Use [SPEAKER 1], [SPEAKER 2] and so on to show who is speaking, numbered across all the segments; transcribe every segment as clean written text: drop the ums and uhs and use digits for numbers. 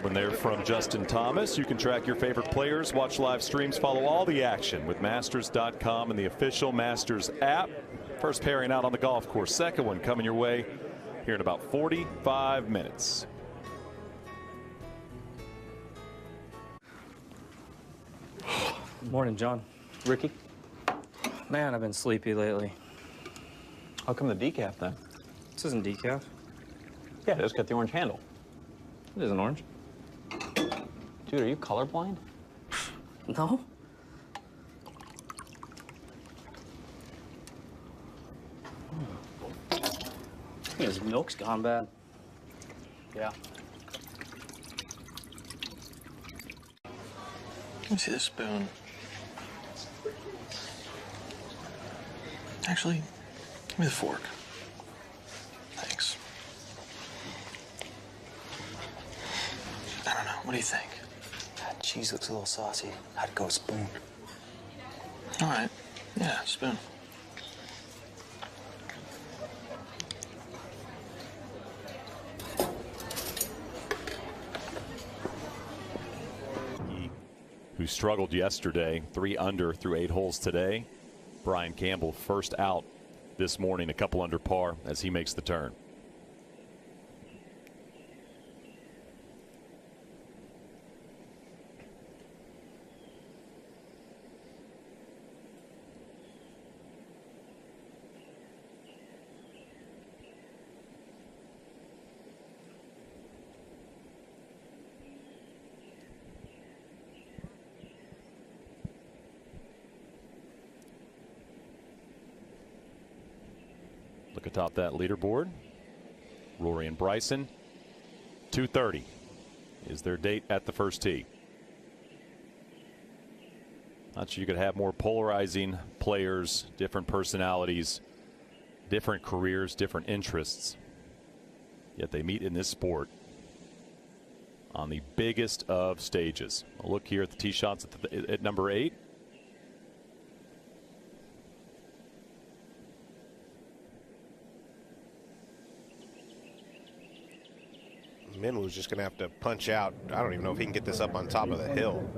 [SPEAKER 1] One there from Justin Thomas. You can track your favorite players, watch live streams, follow all the action with Masters.com and the official Masters app. First pairing out on the golf course. Second one coming your way here in about 45 minutes.
[SPEAKER 2] Morning, John.
[SPEAKER 3] Ricky?
[SPEAKER 2] Man, I've been sleepy lately.
[SPEAKER 3] How come the decaf then?
[SPEAKER 2] This isn't decaf.
[SPEAKER 3] Yeah, it just got the orange handle.
[SPEAKER 2] It isn't orange.
[SPEAKER 3] Dude, are you colorblind?
[SPEAKER 2] No. His milk's gone bad.
[SPEAKER 3] Yeah.
[SPEAKER 4] Let me see the spoon. Actually, give me the fork. Thanks. I don't know. What do you think?
[SPEAKER 5] That cheese looks a little saucy. I'd go spoon.
[SPEAKER 4] All right. Yeah, spoon.
[SPEAKER 1] Who struggled yesterday, 3 under through 8 holes today. Brian Campbell first out this morning, a couple under par as he makes the turn. Look atop that leaderboard. Rory and Bryson. 2:30 is their date at the first tee. Not sure you could have more polarizing players, different personalities, different careers, different interests. Yet they meet in this sport on the biggest of stages. A look here at the tee shots at number 8.
[SPEAKER 6] Minwoo's just going to have to punch out. I don't even know if he can get this up on top of the hill.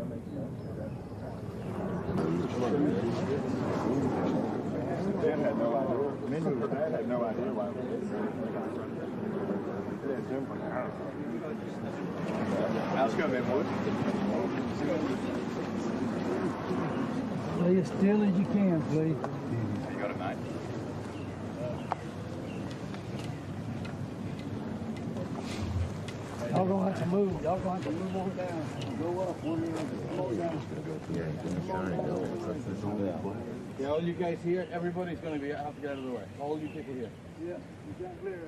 [SPEAKER 7] Let's go, Minwoo.
[SPEAKER 8] Play as still as you can, please.
[SPEAKER 7] You got it, mate.
[SPEAKER 8] Y'all gonna have to move. Y'all gonna have to move on down. Go up one end, come on down.
[SPEAKER 7] Yeah, all you guys here, everybody's gonna be have to get out of the way. All you people here.
[SPEAKER 8] Yeah, you got clear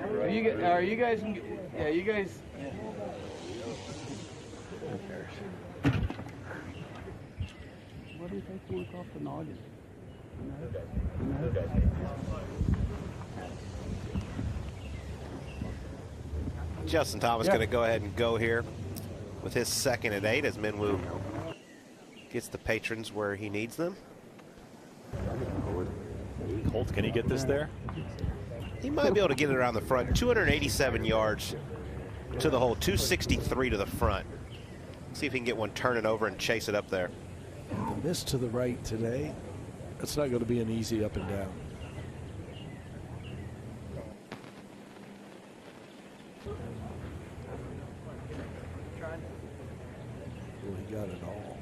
[SPEAKER 7] Are
[SPEAKER 8] right here.
[SPEAKER 7] you guys? Yeah, you guys.
[SPEAKER 8] What do you think you look off the noggin?
[SPEAKER 6] Justin Thomas going to go ahead and go here with his second at 8 as Minwoo gets the patrons where he needs them.
[SPEAKER 1] Colt, can he get this there?
[SPEAKER 6] He might be able to get it around the front. 287 yards to the hole, 263 to the front. See if he can get one turning over and chase it up there.
[SPEAKER 9] And the miss to the right today, it's not going to be an easy up and down. Well, he got it all.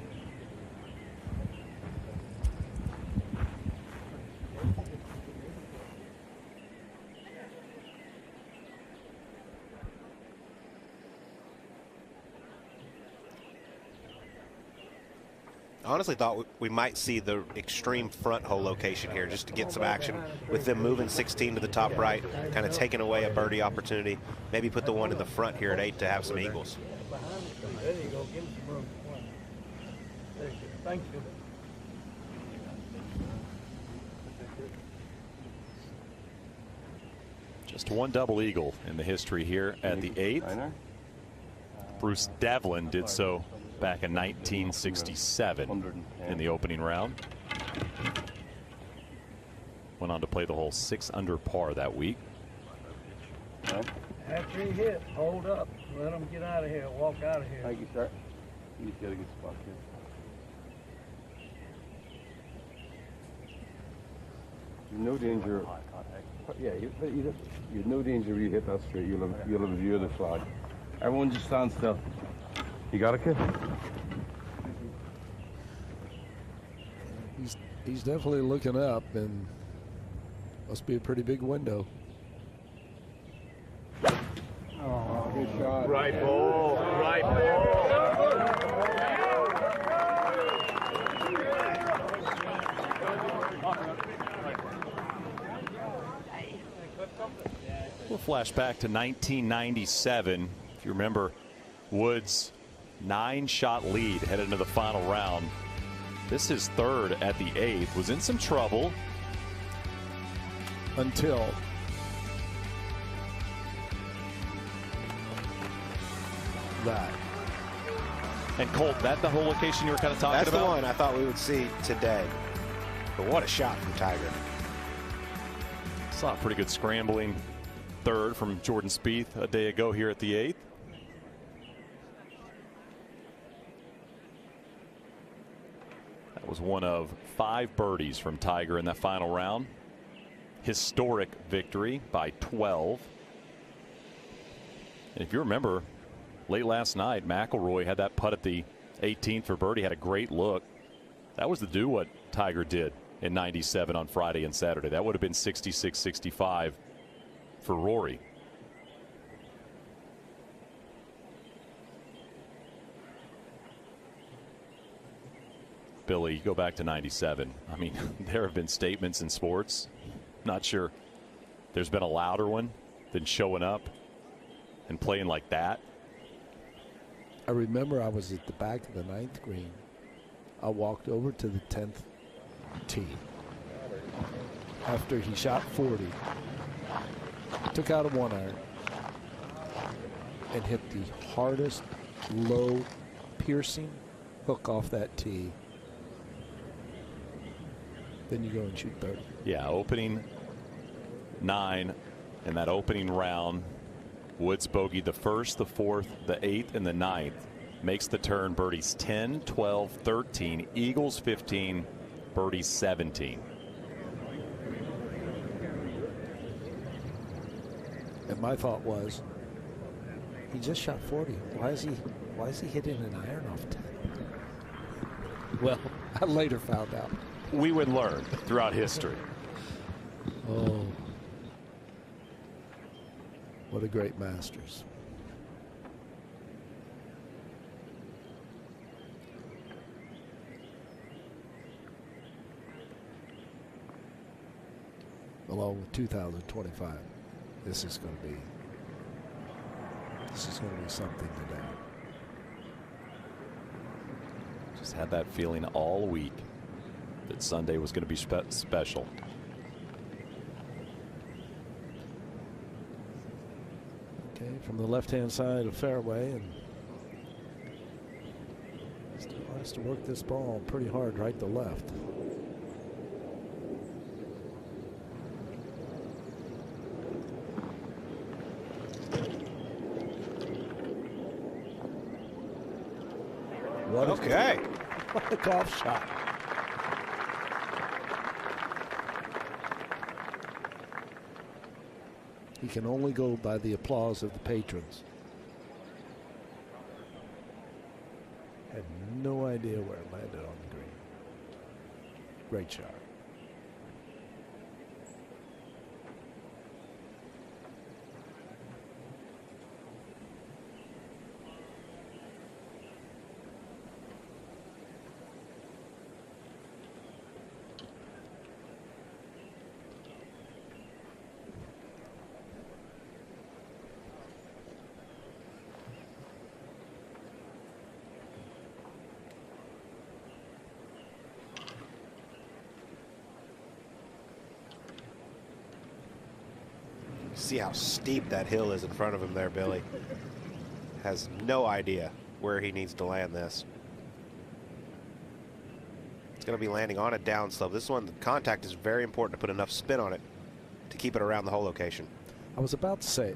[SPEAKER 6] I honestly thought we might see the extreme front hole location here just to get some action with them moving 16 to the top right, kind of taking away a birdie opportunity. Maybe put the one in the front here at 8 to have some eagles.
[SPEAKER 8] There you go. Give him some room. Thank you.
[SPEAKER 1] Just one double eagle in the history here at the 8th. Bruce Devlin did so back in 1967 in the opening round. Went on to play the whole 6 under par that week.
[SPEAKER 8] After he hit, hold up. Let him get out of here. Walk out of here.
[SPEAKER 7] Thank you, sir. You just got a good spot here. No danger. Yeah, you're no danger if you hit that straight. You'll have a view of the flag. Everyone just stand still. You got it, kid?
[SPEAKER 9] He's definitely looking up, and must be a pretty big window.
[SPEAKER 7] Oh, good shot.
[SPEAKER 1] Right ball. Right ball. We'll flash back to 1997. If you remember, Woods' 9-shot lead headed into the final round. This is third at the 8th. Was in some trouble
[SPEAKER 9] until that.
[SPEAKER 1] And Colt, that the whole location you were kind of talking
[SPEAKER 6] about? That's the
[SPEAKER 1] about?
[SPEAKER 6] one I thought we would see today. But what a shot from Tiger.
[SPEAKER 1] Saw a pretty good scrambling third from Jordan Spieth a day ago here at the 8th. That was one of 5 birdies from Tiger in that final round. Historic victory by 12. And if you remember, late last night, McIlroy had that putt at the 18th for birdie, had a great look. That was to do what Tiger did in 97 on Friday and Saturday. That would have been 66-65 for Rory. Billy, you go back to 97. I mean, there have been statements in sports. Not sure there's been a louder one than showing up and playing like that.
[SPEAKER 9] I remember I was at the back of the 9th green. I walked over to the 10th tee after he shot 40, took out a 1-iron, and hit the hardest low piercing hook off that tee. Then you go and shoot 30.
[SPEAKER 1] Yeah, opening 9 in that opening round. Woods bogeyed the 1st, the 4th, the 8th, and the 9th. Makes the turn, birdies 10, 12, 13, eagles 15, birdies 17.
[SPEAKER 9] And my thought was, he just shot 40. Why is he hitting an iron off 10? Well, I later found out.
[SPEAKER 1] We would learn throughout history.
[SPEAKER 9] Oh, what a great Masters. Along with 2025, this is going to be something today.
[SPEAKER 1] Just had that feeling all week that Sunday was going to be special.
[SPEAKER 9] Okay, from the left-hand side of fairway, and still has to work this ball pretty hard right to left. What a golf shot. He can only go by the applause of the patrons. Had no idea where it landed on the green. Great shot.
[SPEAKER 6] See how steep that hill is in front of him there, Billy. Has no idea where he needs to land this. It's going to be landing on a downslope. This one, the contact is very important to put enough spin on it to keep it around the hole location.
[SPEAKER 9] I was about to say,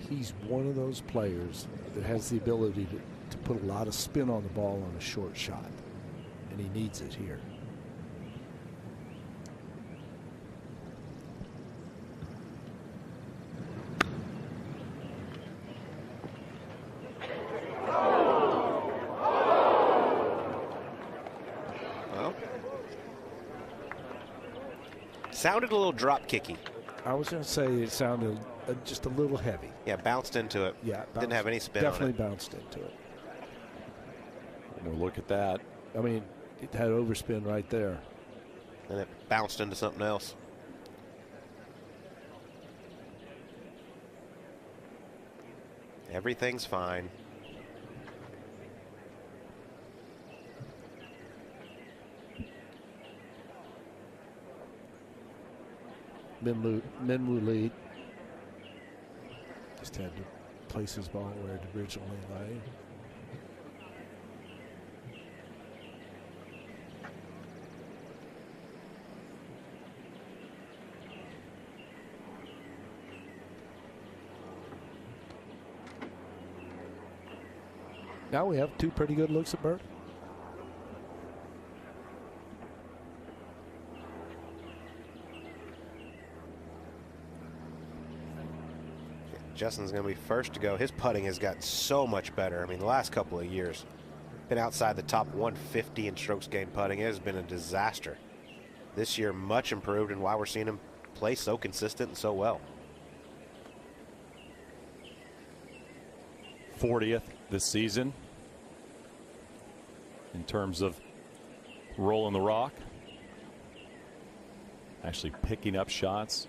[SPEAKER 9] he's one of those players that has the ability to put a lot of spin on the ball on a short shot, and he needs it here.
[SPEAKER 6] Well, sounded a little drop kicky.
[SPEAKER 9] I was going to say it sounded just a little heavy.
[SPEAKER 6] Yeah, bounced into it.
[SPEAKER 9] Yeah,
[SPEAKER 6] didn't have any spin on it.
[SPEAKER 9] Definitely bounced into it.
[SPEAKER 1] We'll look at that.
[SPEAKER 9] I mean, it had overspin right there.
[SPEAKER 6] And it bounced into something else. Everything's fine.
[SPEAKER 9] Minwoo lead. Just had to place his ball where it originally lay. Now we have two pretty good looks at birdie.
[SPEAKER 6] Justin's going to be first to go. His putting has gotten so much better. I mean, the last couple of years, been outside the top 150 in strokes gained putting. It has been a disaster. This year, much improved, and why we're seeing him play so consistent and so well.
[SPEAKER 1] 40th this season in terms of rolling the rock. Actually picking up shots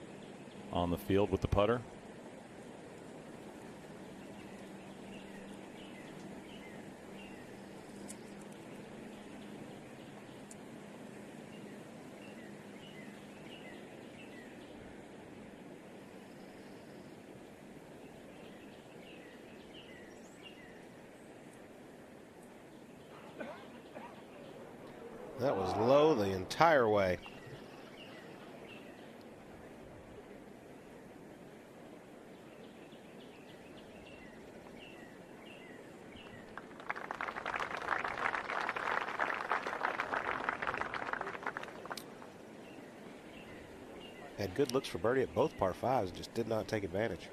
[SPEAKER 1] on the field with the putter.
[SPEAKER 6] That was low the entire way. Had good looks for birdie at both par fives, just did not take advantage.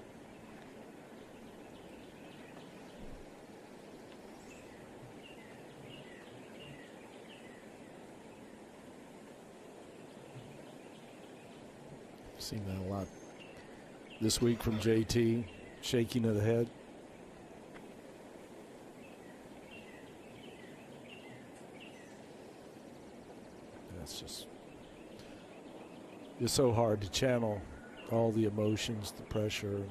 [SPEAKER 9] Seen that a lot this week from JT, shaking of the head. That's just so hard to channel all the emotions, the pressure, and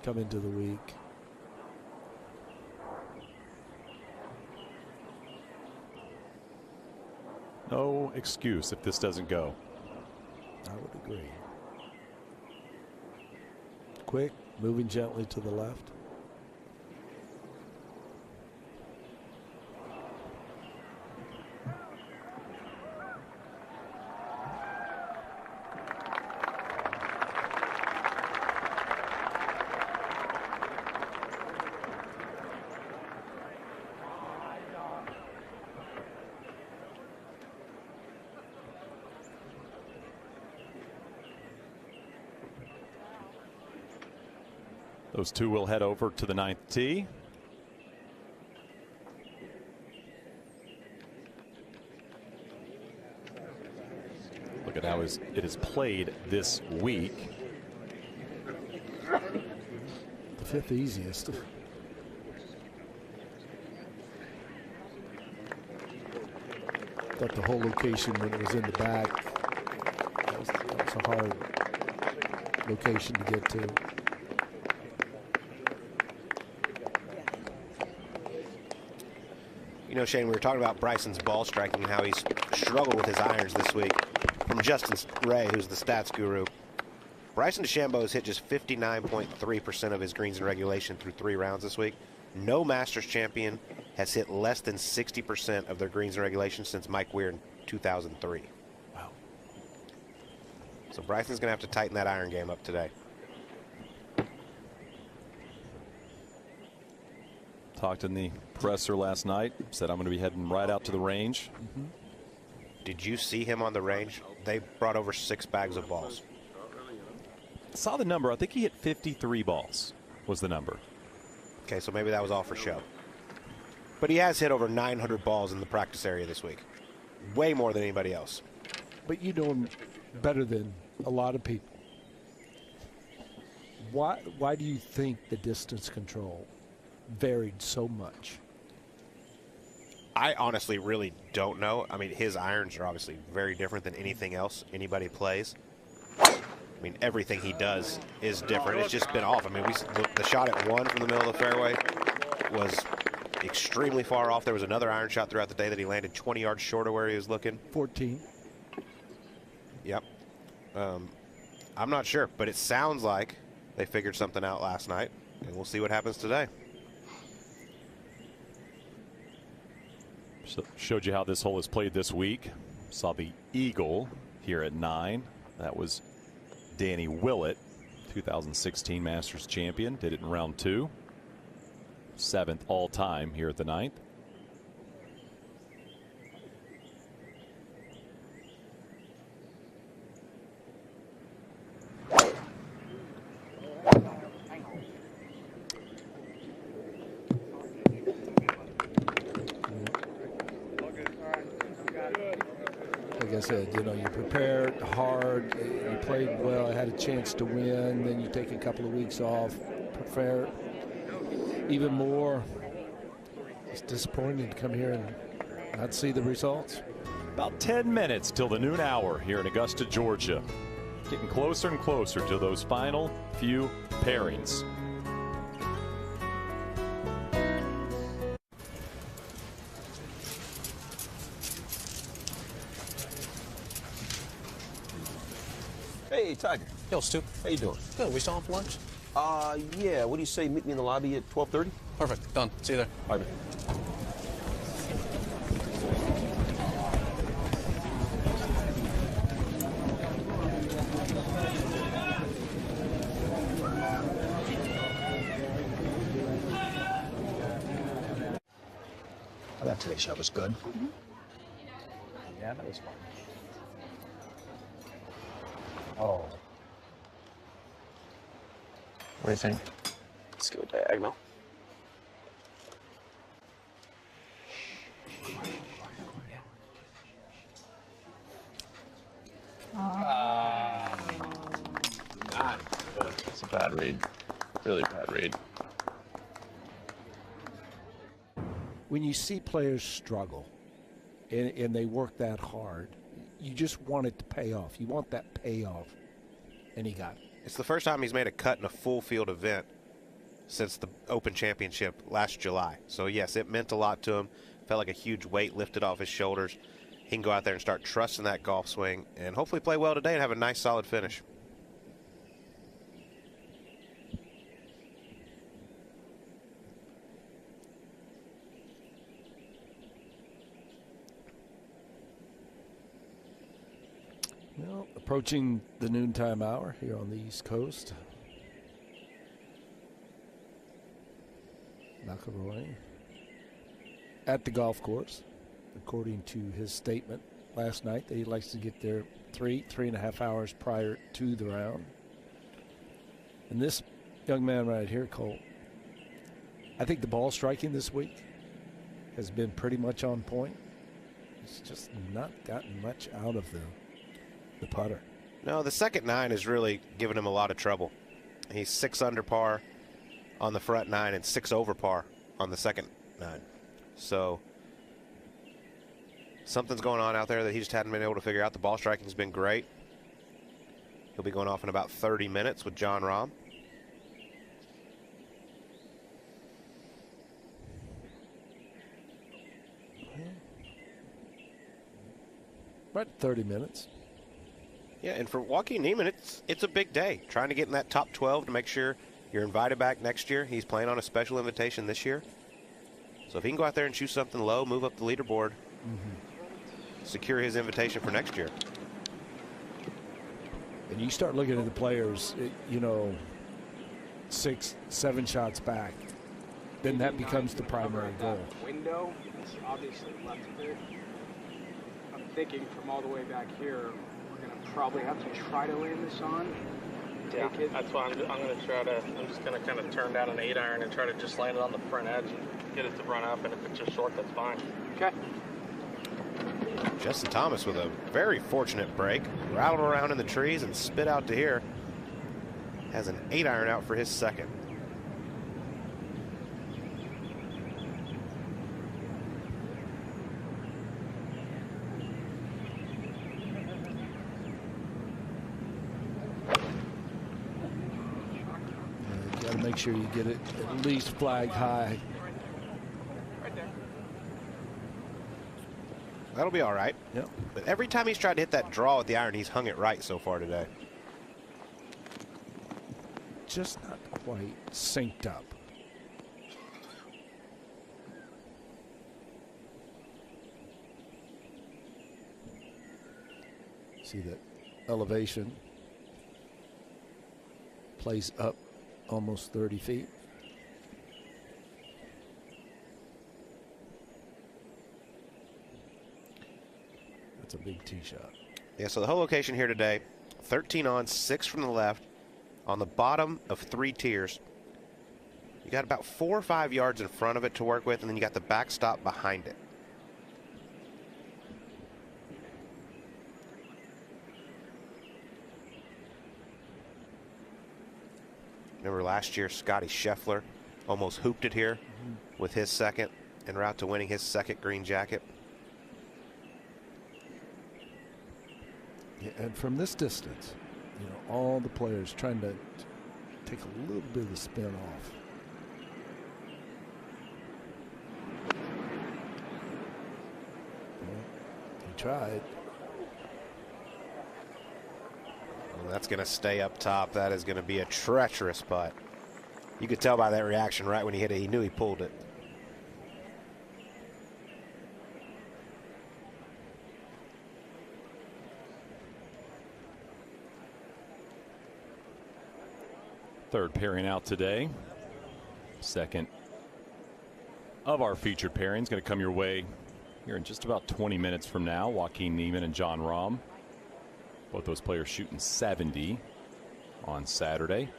[SPEAKER 9] come into the week.
[SPEAKER 1] No excuse if this doesn't go.
[SPEAKER 9] I would agree. Quick, moving gently to the left.
[SPEAKER 1] Those two will head over to the 9th tee. Look at how it is played this week.
[SPEAKER 9] The fifth easiest. Thought the whole location when it was in the back, that was a hard location to get to.
[SPEAKER 6] You know, Shane, we were talking about Bryson's ball striking and how he's struggled with his irons this week. From Justin Ray, who's the stats guru, Bryson DeChambeau has hit just 59.3% of his greens in regulation through 3 rounds this week. No Masters champion has hit less than 60% of their greens in regulation since Mike Weir in 2003.
[SPEAKER 9] Wow.
[SPEAKER 6] So Bryson's going to have to tighten that iron game up today.
[SPEAKER 1] Talked in the presser last night. Said I'm going to be heading right out to the range.
[SPEAKER 6] Did you see him on the range? They brought over 6 bags of balls.
[SPEAKER 1] Saw the number. I think he hit 53 balls was the number.
[SPEAKER 6] Okay, so maybe that was all for show. But he has hit over 900 balls in the practice area this week. Way more than anybody else.
[SPEAKER 9] But you know him better than a lot of people. Why do you think the distance control varied so much?
[SPEAKER 6] I honestly really don't know. I mean, his irons are obviously very different than anything else anybody plays. I mean, everything he does is different. It's just been off. I mean, the shot at 1 from the middle of the fairway was extremely far off. There was another iron shot throughout the day that he landed 20 yards short of where he was looking.
[SPEAKER 9] 14.
[SPEAKER 6] Yep. I'm not sure, but it sounds like they figured something out last night, and we'll see what happens today.
[SPEAKER 1] So showed you how this hole is played this week. Saw the eagle here at 9. That was Danny Willett, 2016 Masters champion. Did it in round 2. 7th all-time here at the 9th.
[SPEAKER 9] Like I said, you know, you prepared hard, you played well, had a chance to win, then you take a couple of weeks off, prepare even more. It's disappointing to come here and not see the results.
[SPEAKER 1] About 10 minutes till the noon hour here in Augusta, Georgia. Getting closer and closer to those final few pairings.
[SPEAKER 10] Hey, Tiger.
[SPEAKER 11] Yo, Stu.
[SPEAKER 10] How you doing?
[SPEAKER 11] Good. We still on for lunch?
[SPEAKER 10] Yeah. What do you say? Meet me in the lobby at 12:30?
[SPEAKER 11] Perfect. Done. See you there.
[SPEAKER 10] All right, man.
[SPEAKER 5] I thought today's shot was good.
[SPEAKER 3] Yeah, that was fun.
[SPEAKER 5] Oh.
[SPEAKER 3] What do you think?
[SPEAKER 5] Let's go diagonal.
[SPEAKER 3] It's a bad read. Really bad read.
[SPEAKER 9] When you see players struggle and they work that hard, you just want it to pay off. You want that payoff, and he got it.
[SPEAKER 6] It's the first time he's made a cut in a full field event since the Open Championship last July. So, yes, it meant a lot to him. Felt like a huge weight lifted off his shoulders. He can go out there and start trusting that golf swing and hopefully play well today and have a nice, solid finish.
[SPEAKER 9] Well, approaching the noontime hour here on the East Coast. McIlroy at the golf course, according to his statement last night, that he likes to get there 3.5 hours prior to the round. And this young man right here, Cole, I think the ball striking this week has been pretty much on point. He's just not gotten much out of the putter.
[SPEAKER 6] No, the second 9 is really giving him a lot of trouble. He's 6 under par on the front 9 and 6 over par on the second 9. So something's going on out there that he just hadn't been able to figure out. The ball striking's been great. He'll be going off in about 30 minutes with John Rahm.
[SPEAKER 9] Right, 30 minutes.
[SPEAKER 6] Yeah, and for Joaquin Niemann, it's a big day. Trying to get in that top 12 to make sure you're invited back next year. He's playing on a special invitation this year. So if he can go out there and shoot something low, move up the leaderboard, secure his invitation for next year.
[SPEAKER 9] And you start looking at the players, 6, 7 shots back. then that becomes the primary goal.
[SPEAKER 12] Window, it's obviously left of it. I'm thinking from all the way back here, we're going to probably have to try to land this on.
[SPEAKER 3] Yeah, that's why I'm going to try to, I'm just going to kind of turn down an 8-iron and try to just land it on the front edge and get it to run up, and if it's just short, that's fine.
[SPEAKER 12] Okay.
[SPEAKER 6] Justin Thomas with a very fortunate break. Rattled around in the trees and spit out to here. Has an 8-iron out for his second.
[SPEAKER 9] You got to make sure you get it at least flag high.
[SPEAKER 6] That'll be all right.
[SPEAKER 9] Yep.
[SPEAKER 6] But every time he's tried to hit that draw with the iron, he's hung it right so far today.
[SPEAKER 9] Just not quite synced up. See that elevation plays up almost 30 feet. That's a big tee shot.
[SPEAKER 6] Yeah, so the whole location here today, 13 on, 6 from the left, on the bottom of 3 tiers. You got about 4 or 5 yards in front of it to work with, and then you got the backstop behind it. Remember last year, Scotty Scheffler almost hooped it here with his second, en route to winning his second green jacket.
[SPEAKER 9] Yeah, and from this distance, you know, all the players trying to take a little bit of the spin off. Well, he tried.
[SPEAKER 6] Well, that's going to stay up top. That is going to be a treacherous putt. You could tell by that reaction right when he hit it. He knew he pulled it.
[SPEAKER 1] Third pairing out today. Second of our featured pairings going to come your way here in just about 20 minutes from now. Joaquin Niemann and John Rahm. Both those players shooting 70 on Saturday.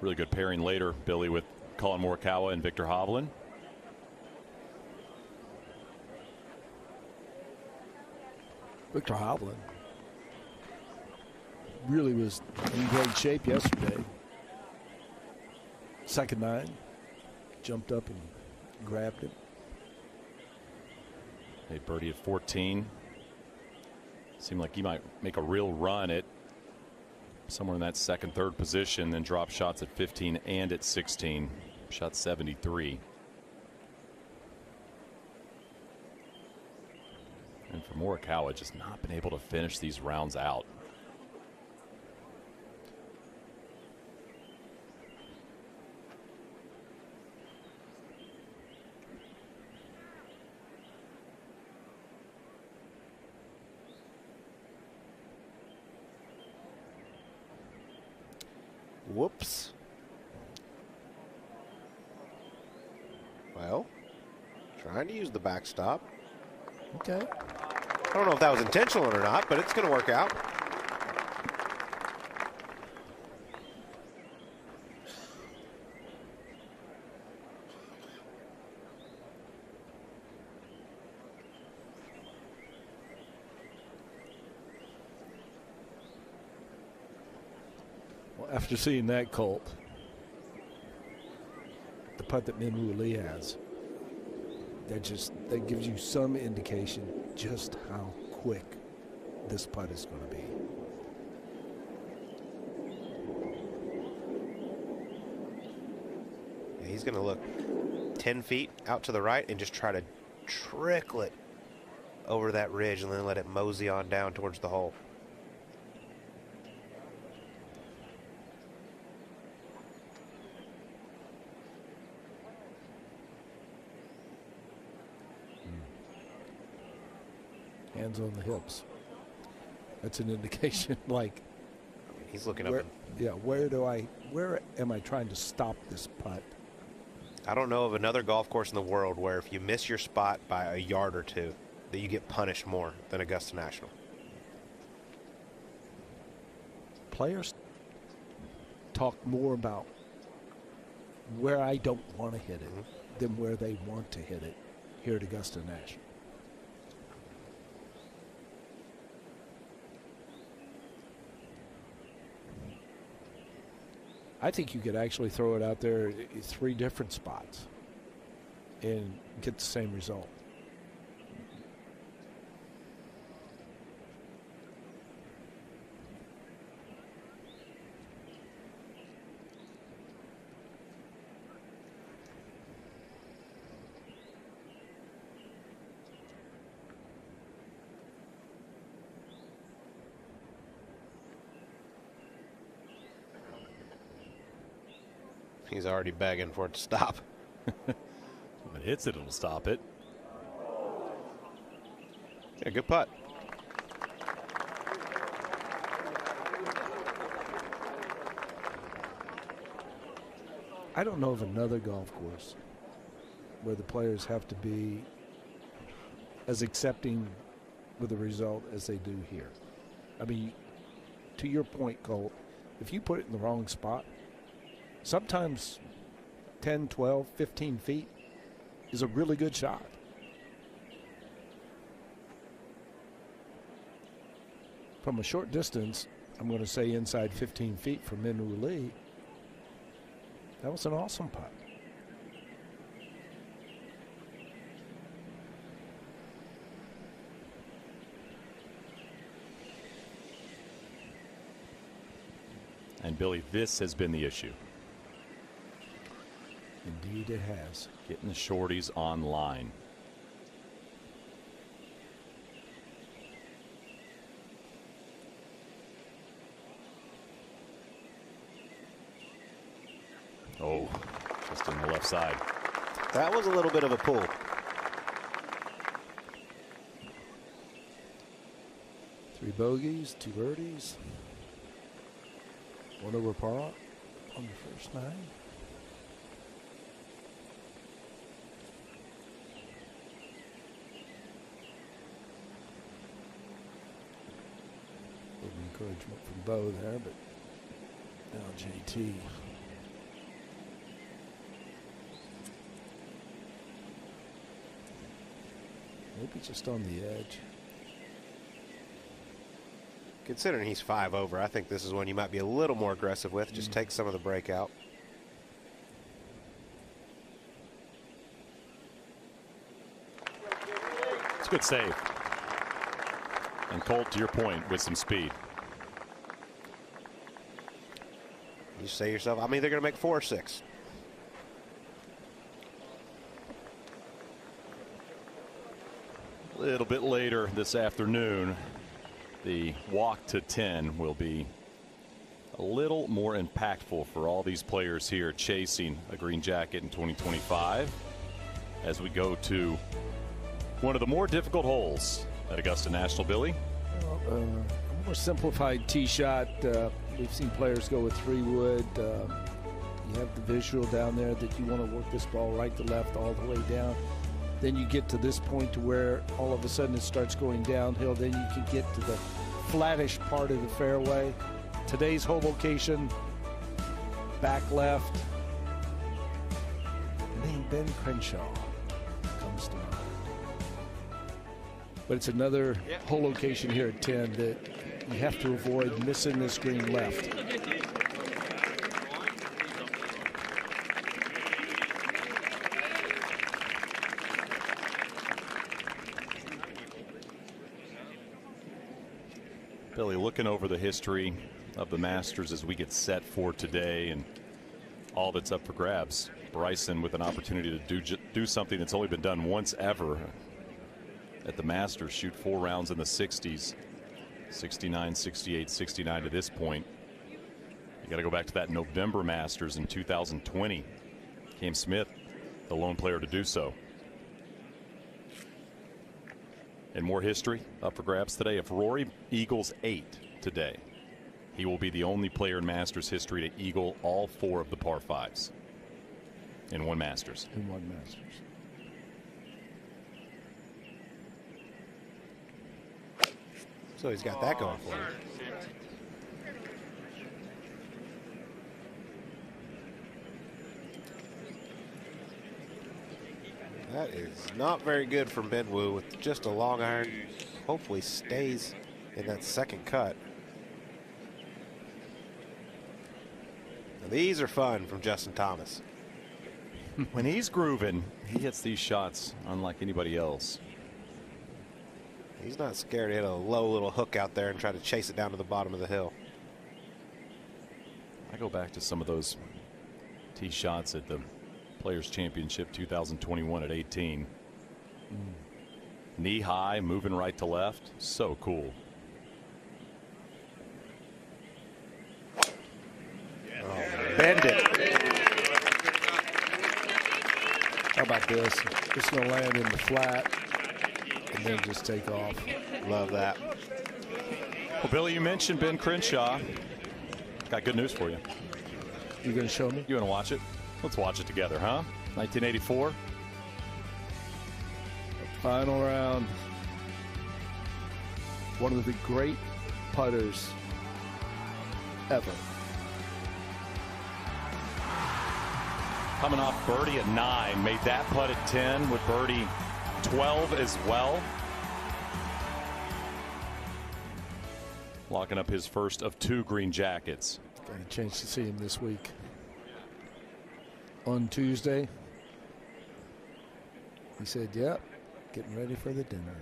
[SPEAKER 1] Really good pairing later, Billy, with Collin Morikawa and Viktor Hovland.
[SPEAKER 9] Viktor Hovland really was in great shape yesterday. Second 9, jumped up and grabbed it.
[SPEAKER 1] A birdie at 14. Seemed like he might make a real run at somewhere in that second, third position, then drop shots at 15 and at 16. Shot 73. And for Morikawa, just not been able to finish these rounds out.
[SPEAKER 6] Whoops. Well, trying to use the backstop.
[SPEAKER 9] Okay.
[SPEAKER 6] I don't know if that was intentional or not, but it's going to work out.
[SPEAKER 9] Well, after seeing that, Colt, the putt that Minwoo Lee has, that gives you some indication just how quick this putt is going to be.
[SPEAKER 6] Yeah, he's going to look 10 feet out to the right and just try to trickle it over that ridge and then let it mosey on down towards the hole.
[SPEAKER 9] hands on the hips. That's an indication, like,
[SPEAKER 6] he's looking
[SPEAKER 9] where,
[SPEAKER 6] up.
[SPEAKER 9] Yeah, where am I trying to stop this putt?
[SPEAKER 6] I don't know of another golf course in the world where if you miss your spot by a yard or two, that you get punished more than Augusta National.
[SPEAKER 9] Players talk more about where I don't want to hit it than where they want to hit it here at Augusta National. I think you could actually throw it out there at 3 different spots and get the same result.
[SPEAKER 6] He's already begging for it to stop.
[SPEAKER 1] If it hits it, it'll stop it.
[SPEAKER 6] Yeah, good putt.
[SPEAKER 9] I don't know of another golf course where the players have to be as accepting with the result as they do here. I mean, to your point, Colt, if you put it in the wrong spot, sometimes 10, 12, 15 feet is a really good shot. From a short distance, I'm going to say inside 15 feet from Min Woo Lee, that was an awesome putt.
[SPEAKER 1] And Billy, this has been the issue.
[SPEAKER 9] Indeed it has.
[SPEAKER 1] Getting the shorties online. Oh, just on the left side.
[SPEAKER 6] That was a little bit of a pull.
[SPEAKER 9] Three bogeys, 2 birdies. 1 over par on the first 9. Little encouragement from Bo there, but now JT. Maybe just on the edge.
[SPEAKER 6] Considering he's 5 over, I think this is one you might be a little more aggressive with. Just take some of the breakout.
[SPEAKER 1] It's a good save. And Colt, to your point, with some speed.
[SPEAKER 6] You say to yourself, I'm either going to make 4 or 6.
[SPEAKER 1] A little bit later this afternoon, the walk to 10 will be a little more impactful for all these players here chasing a green jacket in 2025 as we go to one of the more difficult holes at Augusta National. Billy?
[SPEAKER 9] Well, a more simplified tee shot. We've seen players go with 3-wood. You have the visual down there that you want to work this ball right to left all the way down. Then you get to this point to where all of a sudden it starts going downhill. Then you can get to the flattish part of the fairway. Today's hole location, back left. The name Ben Crenshaw comes to mind. But it's another hole location here at 10 that you have to avoid missing this green left.
[SPEAKER 1] Billy, looking over the history of the Masters as we get set for today and all that's up for grabs. Bryson with an opportunity to do something that's only been done once ever at the Masters, shoot 4 rounds in the 60s, 69, 68, 69 to this point. You got to go back to that November Masters in 2020. Cam Smith, the lone player to do so. And more history up for grabs today. If Rory eagles 8 today, he will be the only player in Masters history to eagle all 4 of the par 5s in one Masters.
[SPEAKER 9] In one Masters.
[SPEAKER 6] So he's got that going for him. That is not very good from Ben Wu with just a long iron. Hopefully stays in that second cut. Now these are fun from Justin Thomas.
[SPEAKER 1] When he's grooving, he hits these shots unlike anybody else.
[SPEAKER 6] He's not scared to hit a low little hook out there and try to chase it down to the bottom of the hill.
[SPEAKER 1] I go back to some of those tee shots at the Players Championship 2021 at 18. Knee high, moving right to left. So cool.
[SPEAKER 6] Bend it.
[SPEAKER 9] How about this? Just going to land in the flat and then just take off.
[SPEAKER 6] Love that.
[SPEAKER 1] Well, Billy, you mentioned Ben Crenshaw. Got good news for you.
[SPEAKER 9] You going to show me?
[SPEAKER 1] You want to watch it? Let's watch it together, huh? 1984.
[SPEAKER 9] Final round. One of the great putters ever.
[SPEAKER 1] Coming off birdie at 9, made that putt at 10 with birdie 12 as well. Locking up his first of 2 green jackets.
[SPEAKER 9] Got a chance to see him this week. On Tuesday, he said, yep, getting ready for the dinner.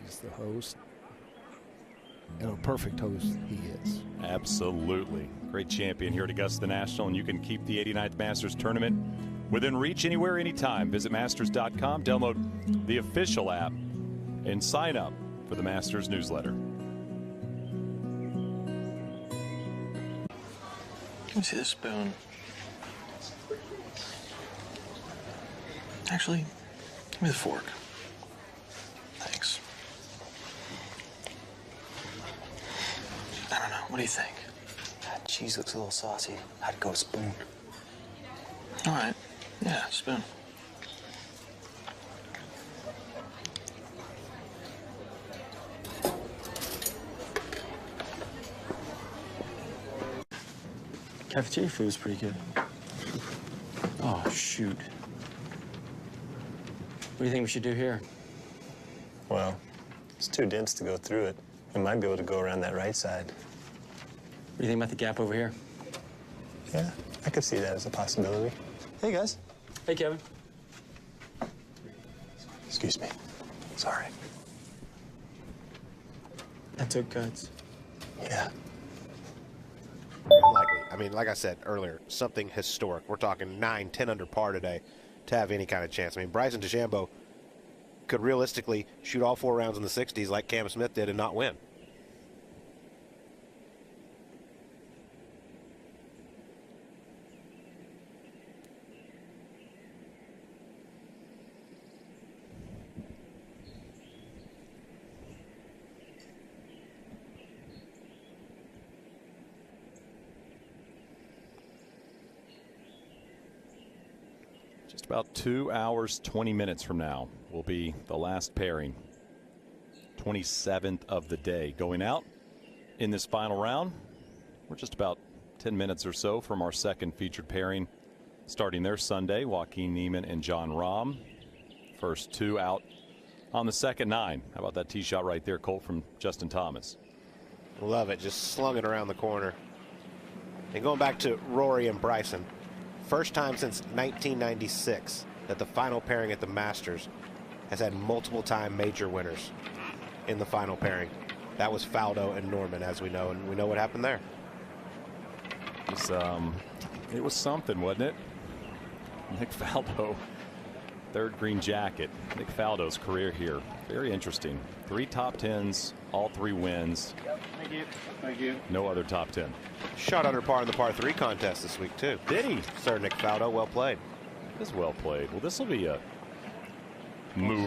[SPEAKER 9] He's the host. And a perfect host he is.
[SPEAKER 1] Absolutely. Great champion here at Augusta National, and you can keep the 89th Masters Tournament within reach anywhere, anytime. Visit Masters.com, download the official app, and sign up for the Masters newsletter.
[SPEAKER 4] Let me see the spoon. Actually, give me the fork. Thanks. I don't know. What do you think?
[SPEAKER 5] That cheese looks a little saucy. I'd go spoon.
[SPEAKER 4] All right. Yeah, spoon.
[SPEAKER 5] Cafeteria food is pretty good.
[SPEAKER 2] Oh, shoot. What do you think we should do here?
[SPEAKER 5] Well, it's too dense to go through it. We might be able to go around that right side.
[SPEAKER 2] What do you think about the gap over here?
[SPEAKER 5] Yeah, I could see that as a possibility. Hey, guys.
[SPEAKER 2] Hey, Kevin.
[SPEAKER 5] Excuse me. Sorry.
[SPEAKER 2] I took cuts.
[SPEAKER 5] Yeah.
[SPEAKER 6] Likely. I mean, like I said earlier, something historic. We're talking 9, 10 under par today to have any kind of chance. I mean, Bryson DeChambeau could realistically shoot all 4 rounds in the 60s like Cam Smith did and not win.
[SPEAKER 1] Just about 2 hours, 20 minutes from now will be the last pairing. 27th of the day. Going out in this final round, we're just about 10 minutes or so from our second featured pairing. Starting their Sunday, Joaquin Niemann and John Rahm. First 2 out on the second 9. How about that tee shot right there, Colt, from Justin Thomas?
[SPEAKER 6] Love it. Just slung it around the corner. And going back to Rory and Bryson, first time since 1996 that the final pairing at the Masters has had multiple time major winners in the final pairing. That was Faldo and Norman, as we know, and we know what happened there.
[SPEAKER 1] It was something, wasn't it? Nick Faldo, 3rd green jacket. Nick Faldo's career here, very interesting. 3 top 10s, all 3 wins.
[SPEAKER 12] Thank you. Thank you.
[SPEAKER 1] No other top 10.
[SPEAKER 6] Shot under par in the par 3 contest this week, too.
[SPEAKER 1] Did he?
[SPEAKER 6] Sir Nick Faldo, well played.
[SPEAKER 1] This is well played. Well, this will be a move